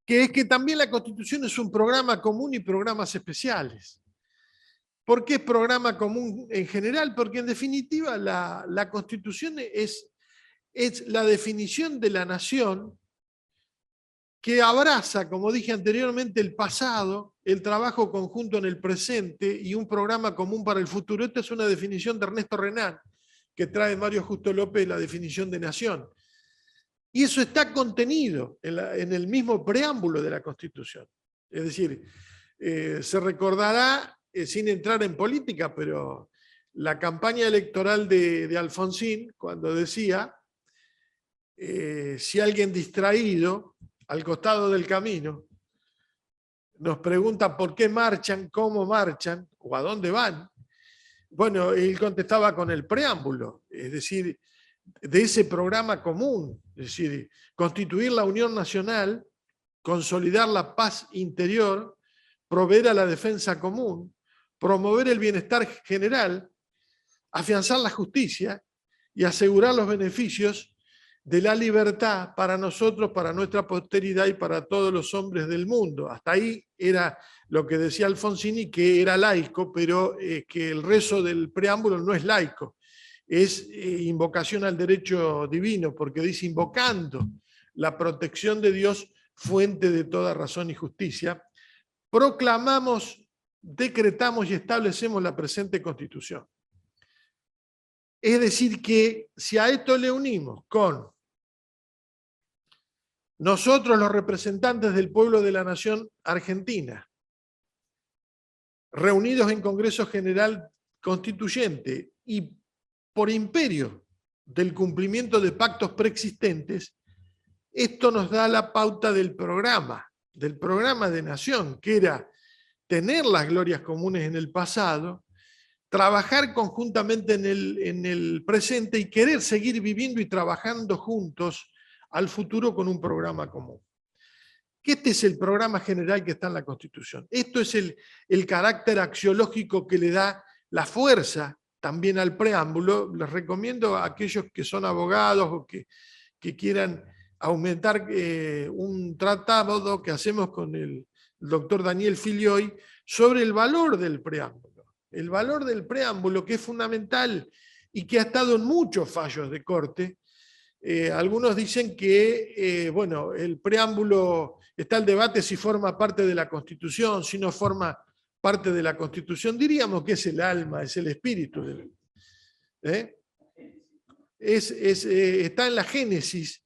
que es que también la Constitución es un programa común y programas especiales. ¿Por qué es programa común en general? Porque en definitiva la Constitución es la definición de la nación que abraza, como dije anteriormente, el pasado, el trabajo conjunto en el presente y un programa común para el futuro. Esta es una definición de Ernesto Renan, que trae Mario Justo López la definición de nación. Y eso está contenido en el mismo preámbulo de la Constitución. Es decir, se recordará, sin entrar en política, pero la campaña electoral de Alfonsín, cuando decía, si alguien distraído al costado del camino nos pregunta por qué marchan, cómo marchan o a dónde van, bueno, él contestaba con el preámbulo, es decir, de ese programa común, es decir, constituir la unión nacional, consolidar la paz interior, proveer a la defensa común, promover el bienestar general, afianzar la justicia y asegurar los beneficios de la libertad para nosotros, para nuestra posteridad y para todos los hombres del mundo. Hasta ahí era lo que decía Alfonsín, que era laico, pero que el rezo del preámbulo no es laico, es invocación al derecho divino, porque dice invocando la protección de Dios, fuente de toda razón y justicia, proclamamos, decretamos y establecemos la presente Constitución. Es decir que si a esto le unimos con nosotros los representantes del pueblo de la nación argentina, reunidos en Congreso General Constituyente y por imperio del cumplimiento de pactos preexistentes, esto nos da la pauta del programa de nación, que era tener las glorias comunes en el pasado, trabajar conjuntamente en el presente y querer seguir viviendo y trabajando juntos al futuro con un programa común. Que este es el programa general que está en la Constitución. Esto es el carácter axiológico que le da la fuerza también al preámbulo. Les recomiendo a aquellos que son abogados o que quieran aumentar un tratado que hacemos con el doctor Daniel Filioy sobre el valor del preámbulo. El valor del preámbulo, que es fundamental y que ha estado en muchos fallos de corte. Algunos dicen que, bueno, el preámbulo, está el debate si forma parte de la Constitución, si no forma parte de la Constitución. Diríamos que es el alma, es el espíritu. Está en la génesis,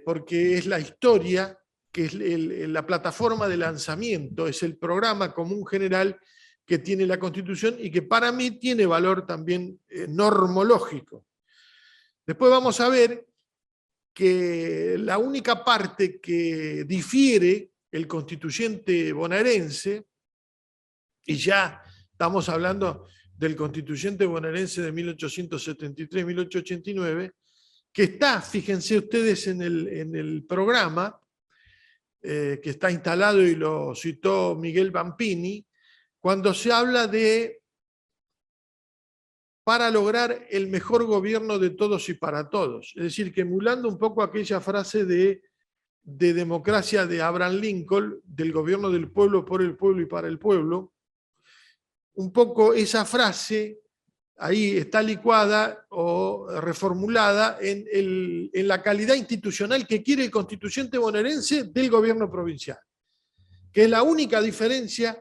porque es la historia, que es la plataforma de lanzamiento, es el programa común general que tiene la Constitución y que para mí tiene valor también normológico. Después vamos a ver que la única parte que difiere el constituyente bonaerense, y ya estamos hablando del constituyente bonaerense de 1873-1889, que está, fíjense ustedes en el programa, que está instalado y lo citó Miguel Bampini, cuando se habla de para lograr el mejor gobierno de todos y para todos. Es decir, que emulando un poco aquella frase de democracia de Abraham Lincoln, del gobierno del pueblo, por el pueblo y para el pueblo, un poco esa frase ahí está licuada o reformulada en la calidad institucional que quiere el constituyente bonaerense del gobierno provincial, que es la única diferencia,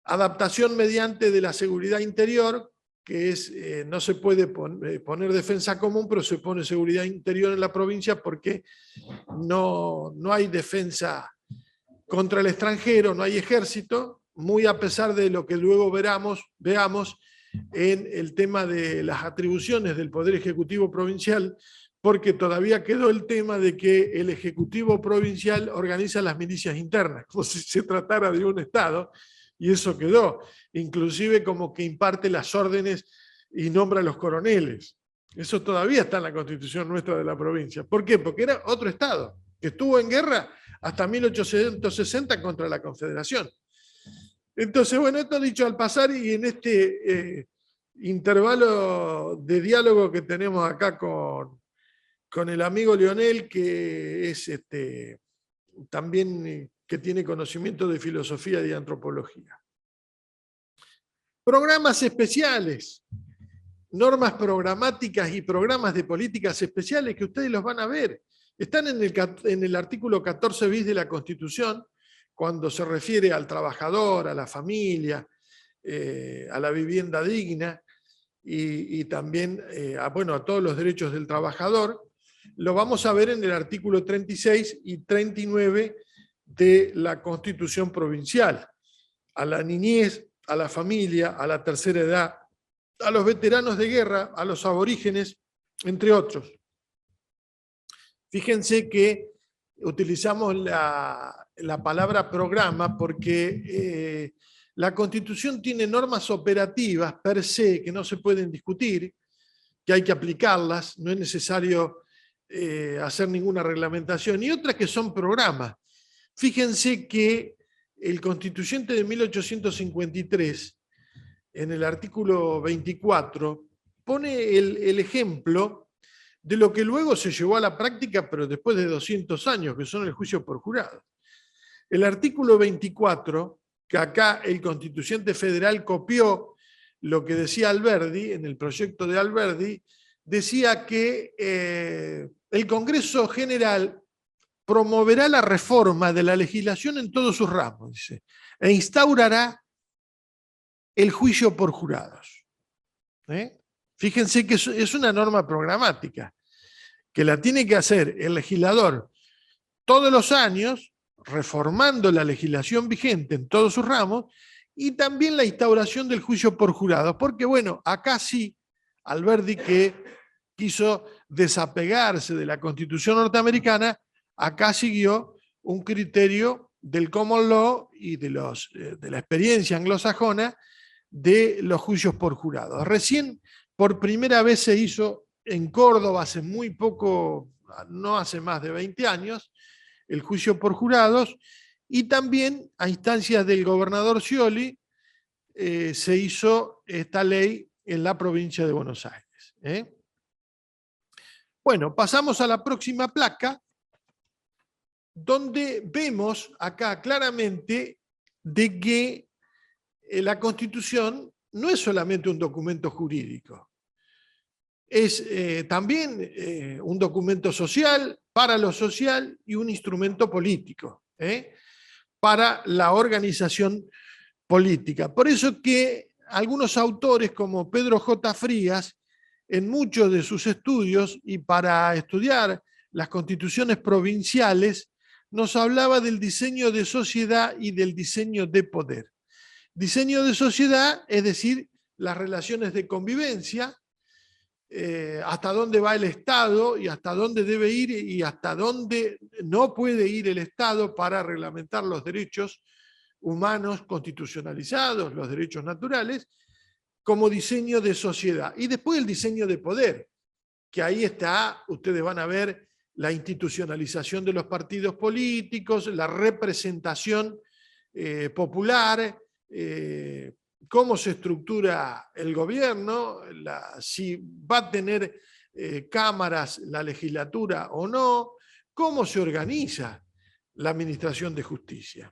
adaptación mediante de la seguridad interior, que es, no se puede poner defensa común, pero se pone seguridad interior en la provincia porque no hay defensa contra el extranjero, no hay ejército, muy a pesar de lo que luego veamos en el tema de las atribuciones del Poder Ejecutivo Provincial, porque todavía quedó el tema de que el Ejecutivo Provincial organiza las milicias internas, como si se tratara de un Estado, y eso quedó, inclusive como que imparte las órdenes y nombra a los coroneles. Eso todavía está en la Constitución nuestra de la provincia. ¿Por qué? Porque era otro Estado, que estuvo en guerra hasta 1860 contra la Confederación. Entonces, bueno, esto dicho al pasar, y en este intervalo de diálogo que tenemos acá con el amigo Leonel, que es también que tiene conocimiento de filosofía y de antropología. Programas especiales, normas programáticas y programas de políticas especiales que ustedes los van a ver. Están en el artículo 14 bis de la Constitución, cuando se refiere al trabajador, a la familia, a la vivienda digna y también a todos los derechos del trabajador. Lo vamos a ver en el artículo 36 y 39 de la Constitución provincial. A la niñez, a la familia, a la tercera edad, a los veteranos de guerra, a los aborígenes, entre otros. Fíjense que utilizamos la palabra programa porque la Constitución tiene normas operativas per se que no se pueden discutir, que hay que aplicarlas, no es necesario hacer ninguna reglamentación, y otras que son programas. Fíjense que el Constituyente de 1853, en el artículo 24, pone el ejemplo de lo que luego se llevó a la práctica, pero después de 200 años, que son el juicio por jurado. El artículo 24, que acá el Constituyente Federal copió lo que decía Alberdi, en el proyecto de Alberdi, decía que el Congreso General promoverá la reforma de la legislación en todos sus ramos, dice, e instaurará el juicio por jurados. Fíjense que es una norma programática, que la tiene que hacer el legislador todos los años, reformando la legislación vigente en todos sus ramos, y también la instauración del juicio por jurados, porque bueno, acá sí, Alberdi, que quiso desapegarse de la Constitución norteamericana, acá siguió un criterio del common law y de la experiencia anglosajona de los juicios por jurados. Recién, por primera vez se hizo en Córdoba, hace muy poco, no hace más de 20 años, el juicio por jurados, y también a instancias del gobernador Scioli se hizo esta ley en la provincia de Buenos Aires. Bueno, pasamos a la próxima placa, donde vemos acá claramente de que la Constitución no es solamente un documento jurídico, es también un documento social, para lo social, y un instrumento político, para la organización política. Por eso que algunos autores como Pedro J. Frías, en muchos de sus estudios, y para estudiar las constituciones provinciales, nos hablaba del diseño de sociedad y del diseño de poder. Diseño de sociedad, es decir, las relaciones de convivencia, hasta dónde va el Estado y hasta dónde debe ir y hasta dónde no puede ir el Estado para reglamentar los derechos humanos constitucionalizados, los derechos naturales, como diseño de sociedad. Y después el diseño de poder, que ahí está, ustedes van a ver la institucionalización de los partidos políticos, la representación popular, cómo se estructura el gobierno, si va a tener cámaras la legislatura o no, cómo se organiza la administración de justicia.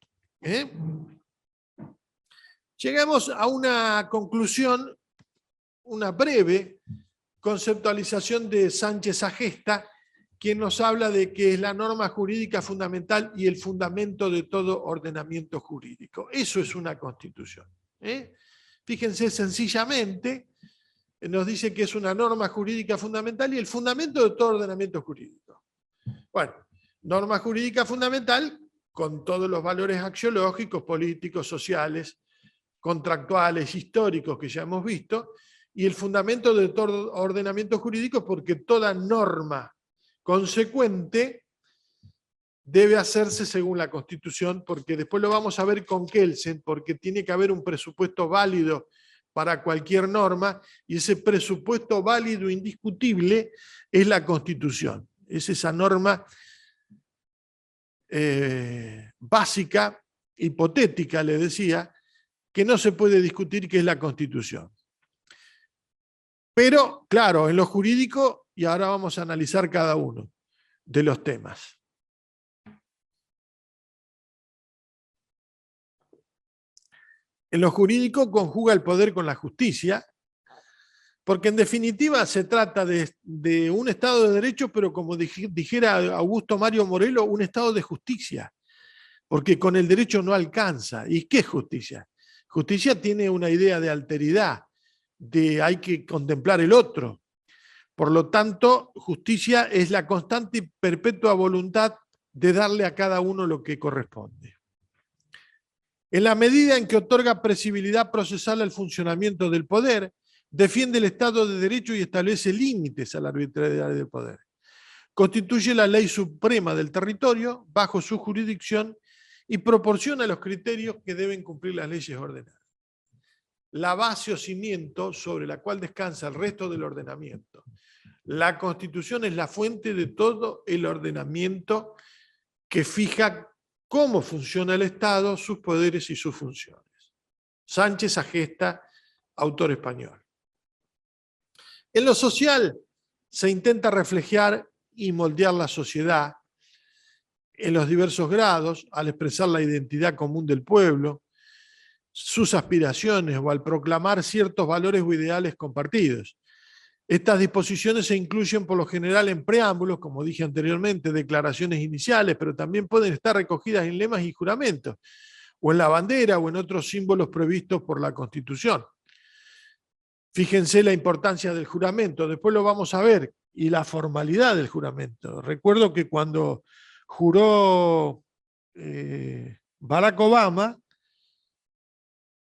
Llegamos a una conclusión, una breve conceptualización de Sánchez Agesta, quien nos habla de que es la norma jurídica fundamental y el fundamento de todo ordenamiento jurídico. Eso es una constitución. Fíjense, sencillamente nos dice que es una norma jurídica fundamental y el fundamento de todo ordenamiento jurídico. Bueno, norma jurídica fundamental con todos los valores axiológicos, políticos, sociales, contractuales, históricos que ya hemos visto, y el fundamento de todo ordenamiento jurídico porque toda norma consecuente debe hacerse según la Constitución, porque después lo vamos a ver con Kelsen, porque tiene que haber un presupuesto válido para cualquier norma, y ese presupuesto válido indiscutible es la Constitución. Es esa norma básica, hipotética, le decía, que no se puede discutir, que es la Constitución. Pero, claro, en lo jurídico, y ahora vamos a analizar cada uno de los temas. En lo jurídico conjuga el poder con la justicia, porque en definitiva se trata de un Estado de Derecho, pero como dijera Augusto Mario Morello, un Estado de justicia, porque con el derecho no alcanza. ¿Y qué es justicia? Justicia tiene una idea de alteridad, de hay que contemplar el otro. Por lo tanto, justicia es la constante y perpetua voluntad de darle a cada uno lo que corresponde. En la medida en que otorga previsibilidad procesal al funcionamiento del poder, defiende el Estado de Derecho y establece límites a la arbitrariedad del poder. Constituye la ley suprema del territorio bajo su jurisdicción y proporciona los criterios que deben cumplir las leyes ordenadas. La base o cimiento sobre la cual descansa el resto del ordenamiento. La Constitución es la fuente de todo el ordenamiento que fija cómo funciona el Estado, sus poderes y sus funciones. Sánchez Agesta, autor español. En lo social se intenta reflejar y moldear la sociedad en los diversos grados al expresar la identidad común del pueblo, sus aspiraciones o al proclamar ciertos valores o ideales compartidos. Estas disposiciones se incluyen por lo general en preámbulos, como dije anteriormente, declaraciones iniciales, pero también pueden estar recogidas en lemas y juramentos, o en la bandera o en otros símbolos previstos por la Constitución. Fíjense la importancia del juramento, después lo vamos a ver, y la formalidad del juramento. Recuerdo que cuando juró Barack Obama,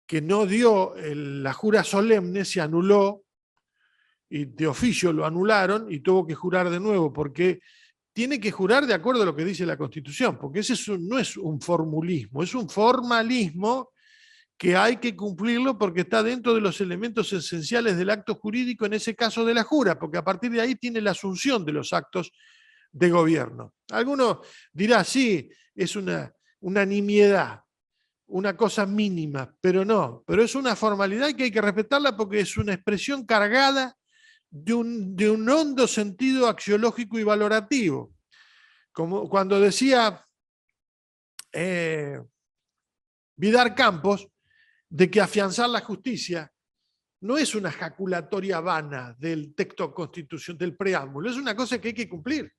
que no dio la jura solemne, se anuló, y de oficio lo anularon y tuvo que jurar de nuevo, porque tiene que jurar de acuerdo a lo que dice la Constitución, porque ese no es un formulismo, es un formalismo que hay que cumplirlo porque está dentro de los elementos esenciales del acto jurídico, en ese caso de la jura, porque a partir de ahí tiene la asunción de los actos de gobierno. Alguno dirá, sí, es una nimiedad, una cosa mínima, pero no, pero es una formalidad que hay que respetarla porque es una expresión cargada de un hondo sentido axiológico y valorativo. Como cuando decía Vidar Campos, de que afianzar la justicia no es una jaculatoria vana del texto constitucional, del preámbulo, es una cosa que hay que cumplir.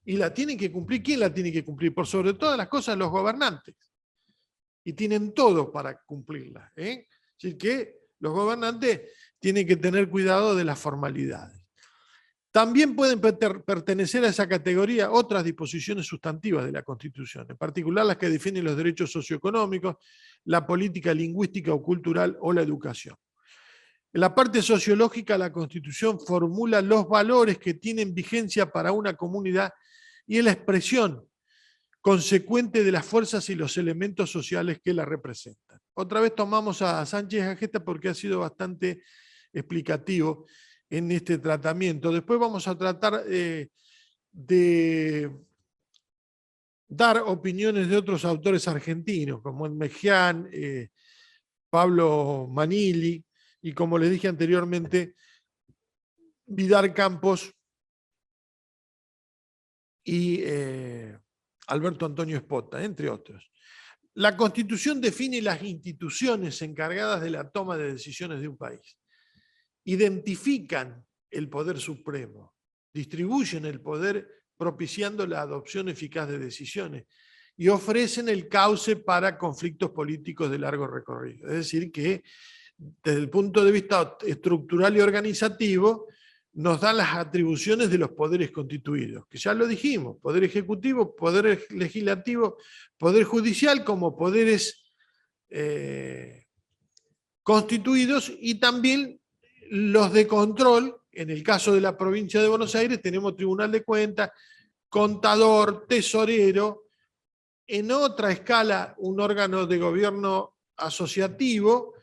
Y la tienen que cumplir. ¿Quién la tiene que cumplir? Por sobre todas las cosas, los gobernantes. Y tienen todo para cumplirla. Así que los gobernantes tienen que tener cuidado de las formalidades. También pueden pertenecer a esa categoría otras disposiciones sustantivas de la Constitución, en particular las que definen los derechos socioeconómicos, la política lingüística o cultural o la educación. En la parte sociológica, la Constitución formula los valores que tienen vigencia para una comunidad y es la expresión consecuente de las fuerzas y los elementos sociales que la representan. Otra vez tomamos a Sánchez Agesta porque ha sido bastante explicativo en este tratamiento. Después vamos a tratar de dar opiniones de otros autores argentinos, como Mejián, Pablo Manili, y como les dije anteriormente, Vidar Campos y Alberto Antonio Espota, entre otros. La Constitución define las instituciones encargadas de la toma de decisiones de un país. Identifican el poder supremo, distribuyen el poder propiciando la adopción eficaz de decisiones y ofrecen el cauce para conflictos políticos de largo recorrido. Es decir, que desde el punto de vista estructural y organizativo nos dan las atribuciones de los poderes constituidos, que ya lo dijimos, poder ejecutivo, poder legislativo, poder judicial como poderes constituidos y también los de control. En el caso de la provincia de Buenos Aires tenemos Tribunal de Cuentas, contador, tesorero, en otra escala un órgano de gobierno asociativo,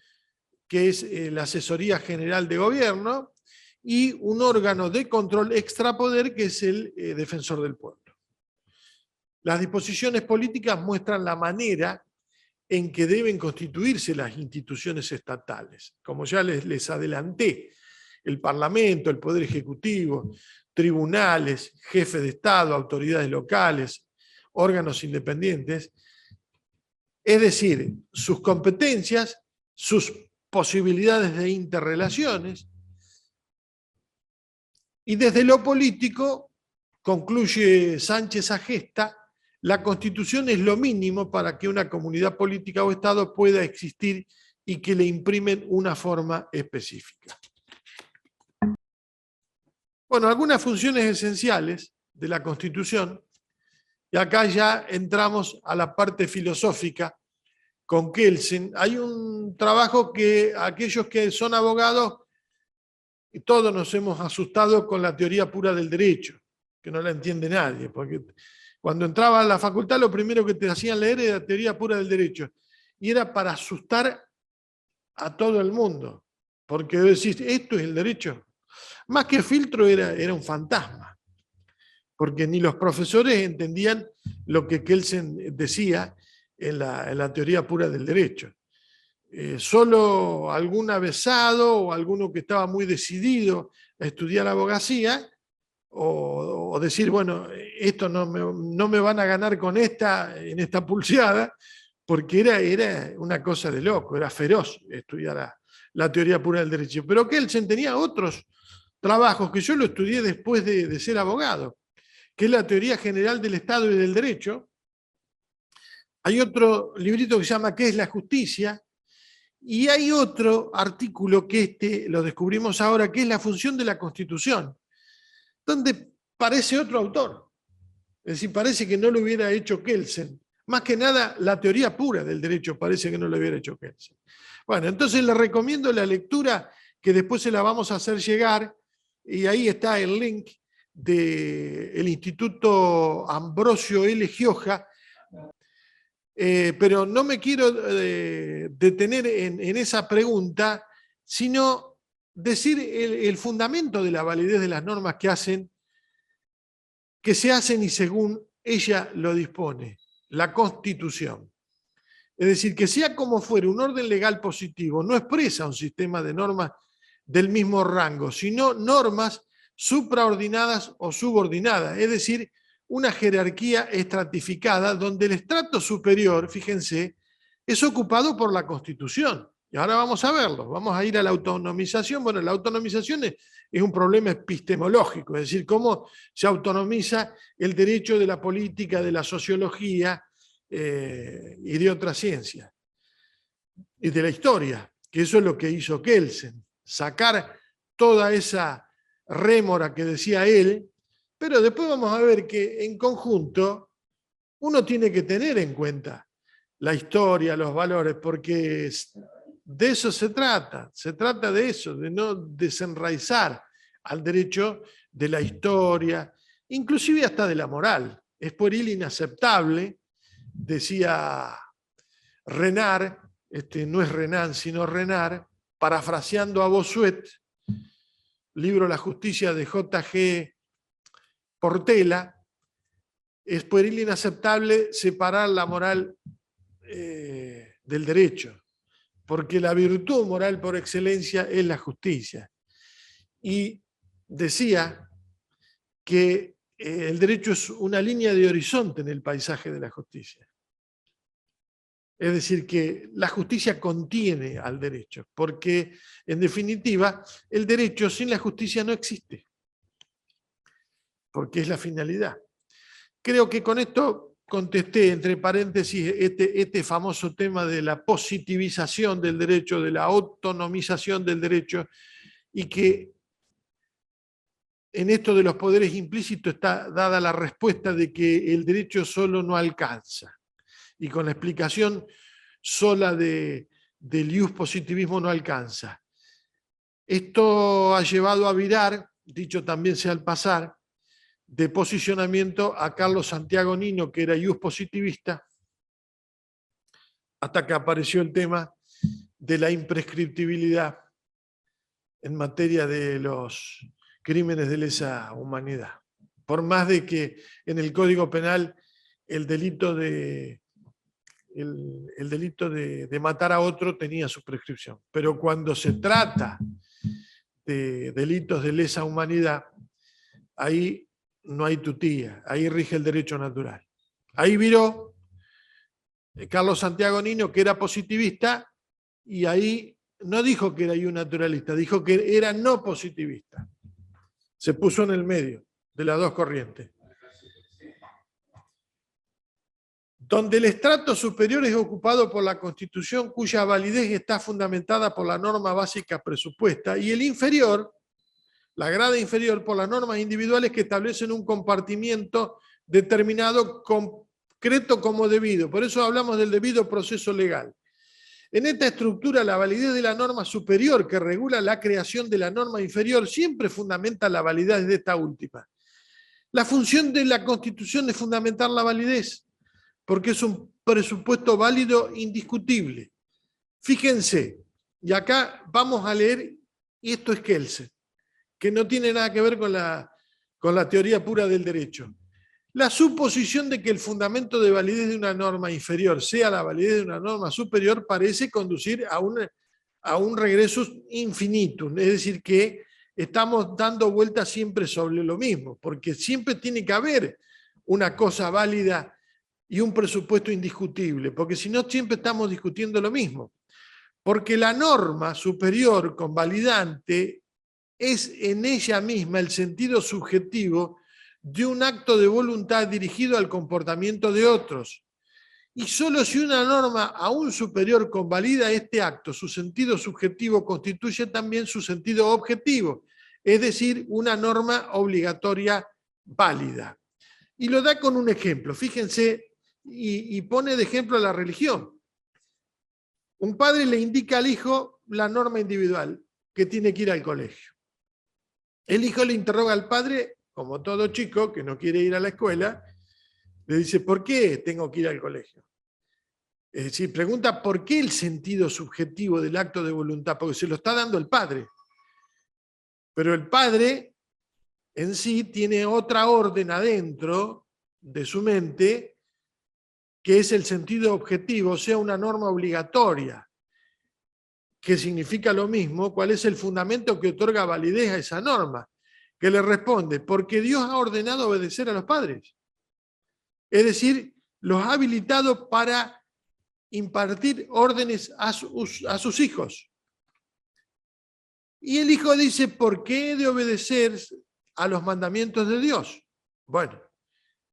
que es la Asesoría General de Gobierno, y un órgano de control extrapoder, que es el Defensor del Pueblo. Las disposiciones políticas muestran la manera en que deben constituirse las instituciones estatales. Como ya les adelanté, el Parlamento, el Poder Ejecutivo, tribunales, jefes de Estado, autoridades locales, órganos independientes, es decir, sus competencias sus posibilidades de interrelaciones. Y desde lo político, concluye Sánchez Agesta, la Constitución es lo mínimo para que una comunidad política o Estado pueda existir y que le imprimen una forma específica. Bueno, algunas funciones esenciales de la Constitución, y acá ya entramos a la parte filosófica con Kelsen. Hay un trabajo que aquellos que son abogados, y todos nos hemos asustado con la teoría pura del derecho, que no la entiende nadie, porque cuando entraba a la facultad lo primero que te hacían leer era la teoría pura del derecho, y era para asustar a todo el mundo, porque decís, esto es el derecho. Más que filtro era un fantasma, porque ni los profesores entendían lo que Kelsen decía en la teoría pura del derecho. Solo algún avesado o alguno que estaba muy decidido a estudiar abogacía, o decir, bueno, esto no me van a ganar con en esta pulseada, porque era una cosa de loco, era feroz estudiar la teoría pura del derecho. Pero Kelsen tenía otros trabajos que yo lo estudié después de ser abogado, que es la teoría general del Estado y del derecho. Hay otro librito que se llama ¿Qué es la justicia? Y hay otro artículo que lo descubrimos ahora, que es la función de la Constitución, donde parece otro autor. Es decir, parece que no lo hubiera hecho Kelsen. Más que nada, la teoría pura del derecho parece que no lo hubiera hecho Kelsen. Bueno, entonces le recomiendo la lectura, que después se la vamos a hacer llegar, y ahí está el link del Instituto Ambrosio L. Gioja. Pero no me quiero detener en esa pregunta, sino decir el fundamento de la validez de las normas que se hacen y según ella lo dispone, la Constitución. Es decir, que sea como fuere, un orden legal positivo no expresa un sistema de normas del mismo rango, sino normas supraordinadas o subordinadas, es decir, una jerarquía estratificada donde el estrato superior, fíjense, es ocupado por la Constitución. Y ahora vamos a verlo, vamos a ir a la autonomización. Bueno, la autonomización es un problema epistemológico, es decir, cómo se autonomiza el derecho de la política, de la sociología y de otras ciencias. Y de la historia, que eso es lo que hizo Kelsen, sacar toda esa rémora que decía él. Pero después vamos a ver que en conjunto uno tiene que tener en cuenta la historia, los valores, porque de eso se trata de eso, de no desenraizar al derecho de la historia, inclusive hasta de la moral. Es pueril inaceptable, decía Renard, no es Renan sino Renard, parafraseando a Bossuet, libro La justicia de J.G. Portela, es pueril inaceptable separar la moral del derecho, porque la virtud moral por excelencia es la justicia. Y decía que el derecho es una línea de horizonte en el paisaje de la justicia. Es decir, que la justicia contiene al derecho, porque en definitiva el derecho sin la justicia no existe, porque es la finalidad. Creo que con esto contesté, entre paréntesis, este famoso tema de la positivización del derecho, de la autonomización del derecho, y que en esto de los poderes implícitos está dada la respuesta de que el derecho solo no alcanza. Y con la explicación sola del ius positivismo no alcanza. Esto ha llevado a virar, dicho también sea al pasar, de posicionamiento a Carlos Santiago Nino, que era ius positivista, hasta que apareció el tema de la imprescriptibilidad en materia de los crímenes de lesa humanidad. Por más de que en el Código Penal el delito de matar a otro tenía su prescripción. Pero cuando se trata de delitos de lesa humanidad, ahí no hay tutía, ahí rige el derecho natural. Ahí viró Carlos Santiago Nino, que era positivista, y ahí no dijo que era naturalista, dijo que era no positivista. Se puso en el medio de las dos corrientes. Donde el estrato superior es ocupado por la Constitución, cuya validez está fundamentada por la norma básica presupuesta, y el inferior, la grada inferior, por las normas individuales que establecen un compartimiento determinado concreto como debido. Por eso hablamos del debido proceso legal. En esta estructura, la validez de la norma superior que regula la creación de la norma inferior siempre fundamenta la validez de esta última. La función de la Constitución es fundamentar la validez, porque es un presupuesto válido indiscutible. Fíjense, y acá vamos a leer, y esto es Kelsen, que no tiene nada que ver con la teoría pura del derecho. La suposición de que el fundamento de validez de una norma inferior sea la validez de una norma superior parece conducir a un regreso infinitum, es decir, que estamos dando vueltas siempre sobre lo mismo, porque siempre tiene que haber una cosa válida y un presupuesto indiscutible, porque si no siempre estamos discutiendo lo mismo. Porque la norma superior convalidante es en ella misma el sentido subjetivo de un acto de voluntad dirigido al comportamiento de otros. Y solo si una norma aún superior convalida este acto, su sentido subjetivo constituye también su sentido objetivo, es decir, una norma obligatoria válida. Y lo da con un ejemplo, fíjense, y pone de ejemplo la religión. Un padre le indica al hijo la norma individual, que tiene que ir al colegio. El hijo le interroga al padre, como todo chico que no quiere ir a la escuela, le dice, ¿por qué tengo que ir al colegio? Es decir, pregunta por qué el sentido subjetivo del acto de voluntad, porque se lo está dando el padre. Pero el padre en sí tiene otra orden adentro de su mente, que es el sentido objetivo, o sea, una norma obligatoria, que significa lo mismo, cuál es el fundamento que otorga validez a esa norma, que le responde, porque Dios ha ordenado obedecer a los padres. Es decir, los ha habilitado para impartir órdenes a sus hijos. Y el hijo dice, ¿por qué he de obedecer a los mandamientos de Dios? Bueno,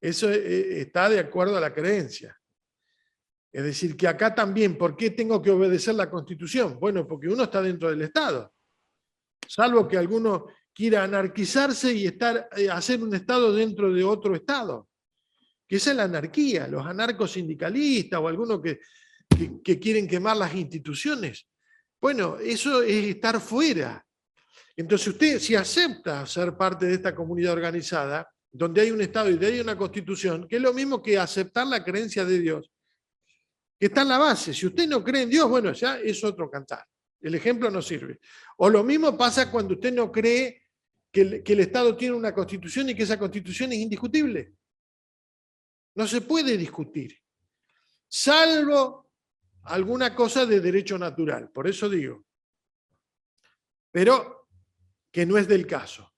eso está de acuerdo a la creencia. Es decir, que acá también, ¿por qué tengo que obedecer la Constitución? Bueno, porque uno está dentro del Estado. Salvo que alguno quiera anarquizarse y hacer un Estado dentro de otro Estado. Que esa es la anarquía, los anarcosindicalistas o algunos que quieren quemar las instituciones. Bueno, eso es estar fuera. Entonces usted, si acepta ser parte de esta comunidad organizada, donde hay un Estado y donde hay una Constitución, que es lo mismo que aceptar la creencia de Dios, que está en la base. Si usted no cree en Dios, bueno, ya es otro cantar. El ejemplo no sirve. O lo mismo pasa cuando usted no cree que el Estado tiene una Constitución y que esa Constitución es indiscutible. No se puede discutir, salvo alguna cosa de derecho natural, por eso digo. Pero que no es del caso.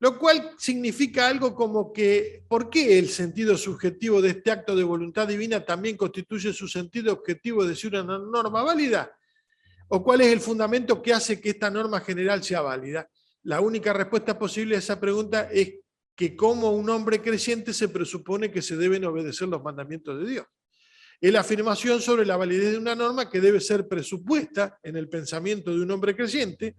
Lo cual significa algo como que, ¿por qué el sentido subjetivo de este acto de voluntad divina también constituye su sentido objetivo de ser una norma válida? ¿O cuál es el fundamento que hace que esta norma general sea válida? La única respuesta posible a esa pregunta es que como un hombre creyente se presupone que se deben obedecer los mandamientos de Dios. Es la afirmación sobre la validez de una norma que debe ser presupuesta en el pensamiento de un hombre creyente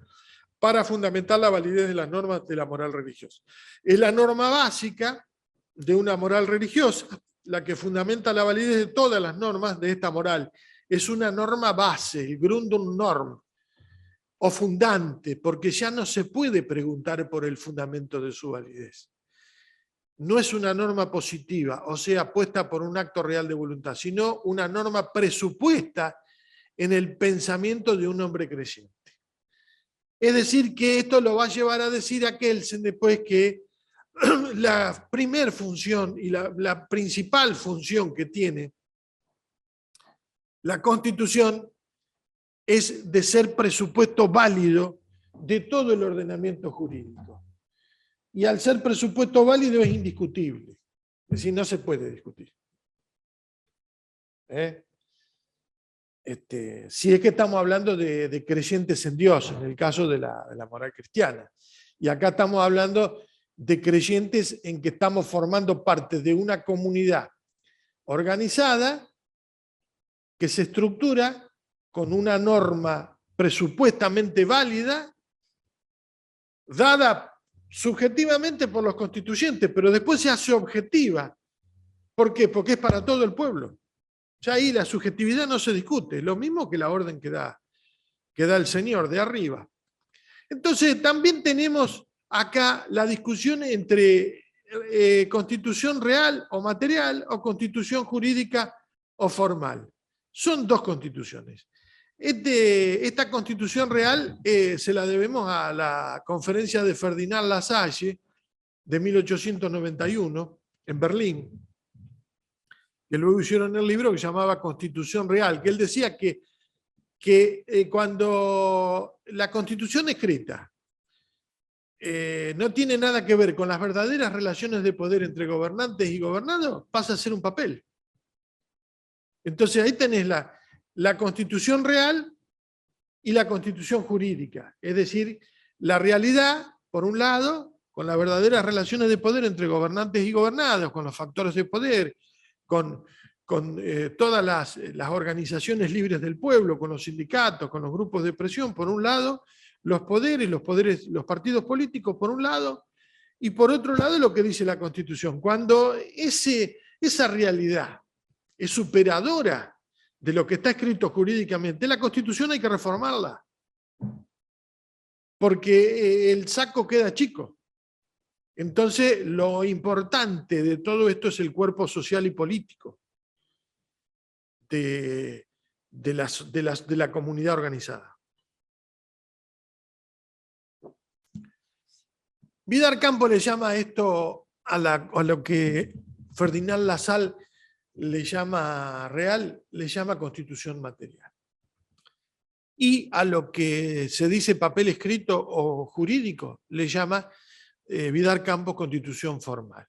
para fundamentar la validez de las normas de la moral religiosa. Es la norma básica de una moral religiosa la que fundamenta la validez de todas las normas de esta moral. Es una norma base, el Grundum Norm, o fundante, porque ya no se puede preguntar por el fundamento de su validez. No es una norma positiva, o sea, puesta por un acto real de voluntad, sino una norma presupuesta en el pensamiento de un hombre creyente. Es decir, que esto lo va a llevar a decir a Kelsen después que la primer función y la principal función que tiene la Constitución es de ser presupuesto válido de todo el ordenamiento jurídico. Y al ser presupuesto válido es indiscutible. Es decir, no se puede discutir. Si es que estamos hablando de creyentes en Dios, en el caso de la moral cristiana. Y acá estamos hablando de creyentes en que estamos formando parte de una comunidad organizada que se estructura con una norma presupuestamente válida, dada subjetivamente por los constituyentes, pero después se hace objetiva. ¿Por qué? Porque es para todo el pueblo. Ya ahí la subjetividad no se discute, lo mismo que la orden que da el Señor de arriba. Entonces también tenemos acá la discusión entre constitución real o material o constitución jurídica o formal. Son dos constituciones. Esta constitución real se la debemos a la conferencia de Ferdinand Lassalle de 1891 en Berlín, que luego hicieron el libro que se llamaba Constitución Real, que él decía que cuando la Constitución escrita no tiene nada que ver con las verdaderas relaciones de poder entre gobernantes y gobernados, pasa a ser un papel. Entonces ahí tenés la Constitución real y la Constitución jurídica, es decir, la realidad, por un lado, con las verdaderas relaciones de poder entre gobernantes y gobernados, con los factores de poder, con todas las organizaciones libres del pueblo, con los sindicatos, con los grupos de presión, por un lado, los los partidos políticos, por un lado, y por otro lado lo que dice la Constitución. Cuando esa realidad es superadora de lo que está escrito jurídicamente, la Constitución hay que reformarla, porque el saco queda chico. Entonces, lo importante de todo esto es el cuerpo social y político de la comunidad organizada. Vidal Campos le llama esto a lo que Ferdinand Lassalle le llama real, le llama constitución material. Y a lo que se dice papel escrito o jurídico, le llama Vidal Campos constitución formal.